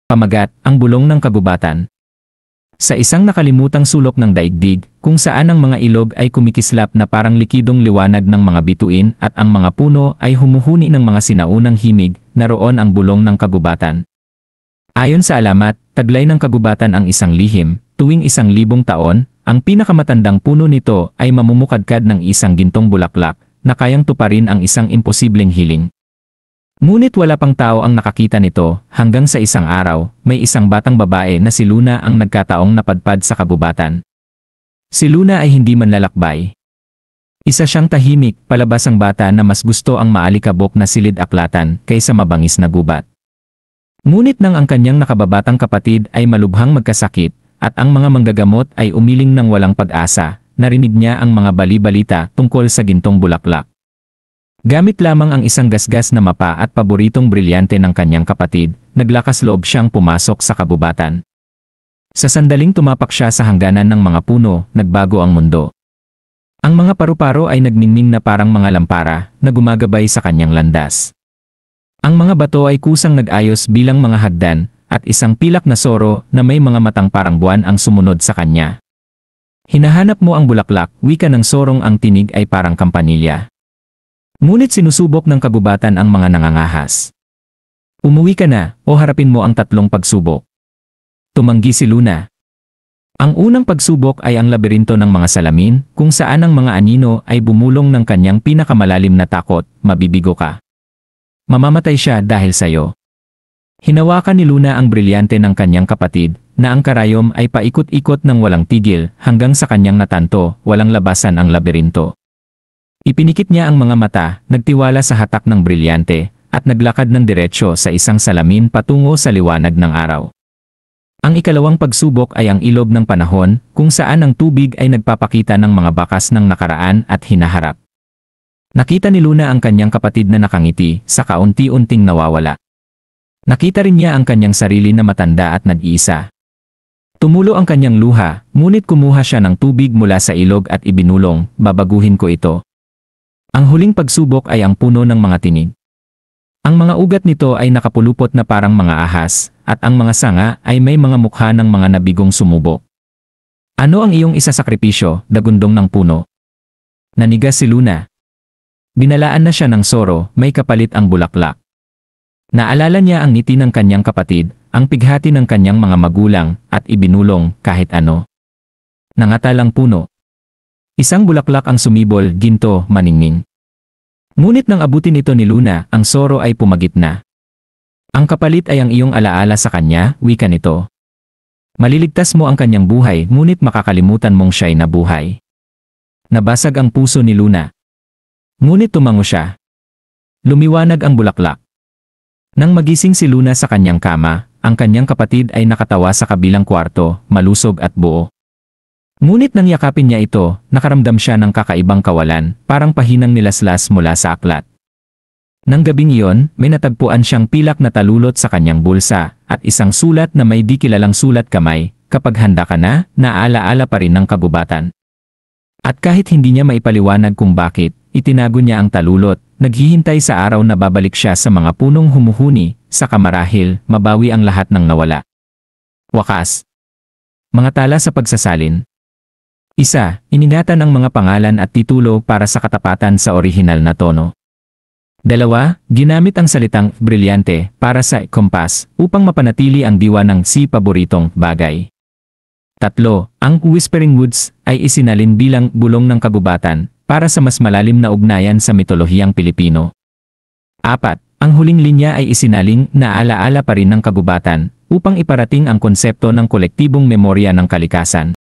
Pamagat, ang bulong ng kagubatan. Sa isang nakalimutang sulok ng daigdig, kung saan ang mga ilog ay kumikislap na parang likidong liwanag ng mga bituin at ang mga puno ay humuhuni ng mga sinaunang himig, naroon ang bulong ng kagubatan. Ayon sa alamat, taglay ng kagubatan ang isang lihim, tuwing 1,000 taon, ang pinakamatandang puno nito ay mamumukadkad ng isang gintong bulaklak na kayang tuparin ang isang imposibleng hiling. Ngunit wala pang tao ang nakakita nito, hanggang sa isang araw, may isang batang babae na si Luna ang nagkataong napadpad sa kagubatan. Si Luna ay hindi manlalakbay. Isa siyang tahimik, palabas ang bata na mas gusto ang maalikabok na silid-aklatan kaysa mabangis na gubat. Ngunit nang ang kanyang nakababatang kapatid ay malubhang magkasakit, at ang mga manggagamot ay umiling ng walang pag-asa, narinig niya ang mga bali-balita tungkol sa gintong bulaklak. Gamit lamang ang isang gasgas na mapa at paboritong brilyante ng kanyang kapatid, naglakas loob siyang pumasok sa kabubatan. Sa sandaling tumapak siya sa hangganan ng mga puno, nagbago ang mundo. Ang mga paru-paro ay nagningning na parang mga lampara na gumagabay sa kanyang landas. Ang mga bato ay kusang nag-ayos bilang mga hagdan, at isang pilak na soro na may mga matang parang buwan ang sumunod sa kanya. Hinahanap mo ang bulaklak, wika ng sorong, ang tinig ay parang kampanilya. Ngunit sinusubok ng kagubatan ang mga nangangahas. Umuwi ka na, o harapin mo ang 3 pagsubok. Tumanggi si Luna. Ang unang pagsubok ay ang laberinto ng mga salamin, kung saan ang mga anino ay bumulong ng kanyang pinakamalalim na takot, mabibigo ka. Mamamatay siya dahil sayo. Hinawakan ni Luna ang brilyante ng kanyang kapatid, na ang karayom ay paikot-ikot ng walang tigil, hanggang sa kanyang natanto, walang labasan ang laberinto. Ipinikit niya ang mga mata, nagtiwala sa hatak ng brilyante, at naglakad ng diretsyo sa isang salamin patungo sa liwanag ng araw. Ang ikalawang pagsubok ay ang ilog ng panahon, kung saan ang tubig ay nagpapakita ng mga bakas ng nakaraan at hinaharap. Nakita ni Luna ang kanyang kapatid na nakangiti, sa kaunti-unting nawawala. Nakita rin niya ang kanyang sarili na matanda at nag-iisa. Tumulo ang kanyang luha, ngunit kumuha siya ng tubig mula sa ilog at ibinulong, babaguhin ko ito. Ang huling pagsubok ay ang puno ng mga tinig. Ang mga ugat nito ay nakapulupot na parang mga ahas, at ang mga sanga ay may mga mukha ng mga nabigong sumubok. Ano ang iyong isasakripisyo, dagundong ng puno? Nanigas si Luna. Binalaan na siya ng soro, may kapalit ang bulaklak. Naalala niya ang ngiti ng kanyang kapatid, ang pighati ng kanyang mga magulang, at ibinulong kahit ano. Nangatalang puno. Isang bulaklak ang sumibol, ginto, maningning. Ngunit nang abutin ito ni Luna, ang soro ay pumagit na. Ang kapalit ay ang iyong alaala sa kanya, wika nito. Maliligtas mo ang kanyang buhay, ngunit makakalimutan mong siya'y nabuhay. Nabasag ang puso ni Luna. Ngunit tumango siya. Lumiwanag ang bulaklak. Nang magising si Luna sa kanyang kama, ang kanyang kapatid ay nakatawa sa kabilang kwarto, malusog at buo. Ngunit nang yakapin niya ito, nakaramdam siya ng kakaibang kawalan, parang pahinang nilaslas mula sa aklat. Nang gabing iyon, may natagpuan siyang pilak na talulot sa kanyang bulsa, at isang sulat na may di kilalang sulat kamay, kapag handa ka na, naaala-ala pa rin ng kagubatan. At kahit hindi niya maipaliwanag kung bakit, itinago niya ang talulot, naghihintay sa araw na babalik siya sa mga punong humuhuni, sa kamarahil, mabawi ang lahat ng nawala. Wakas. Mga tala sa pagsasalin. 1. Iningatan ang mga pangalan at titulo para sa katapatan sa orihinal na tono. 2. Ginamit ang salitang brilyante para sa kompas upang mapanatili ang diwa ng si paboritong bagay. 3. Ang Whispering Woods ay isinalin bilang bulong ng kagubatan para sa mas malalim na ugnayan sa mitolohiyang Pilipino. 4. Ang huling linya ay isinaling na alaala pa rin ng kagubatan upang iparating ang konsepto ng kolektibong memorya ng kalikasan.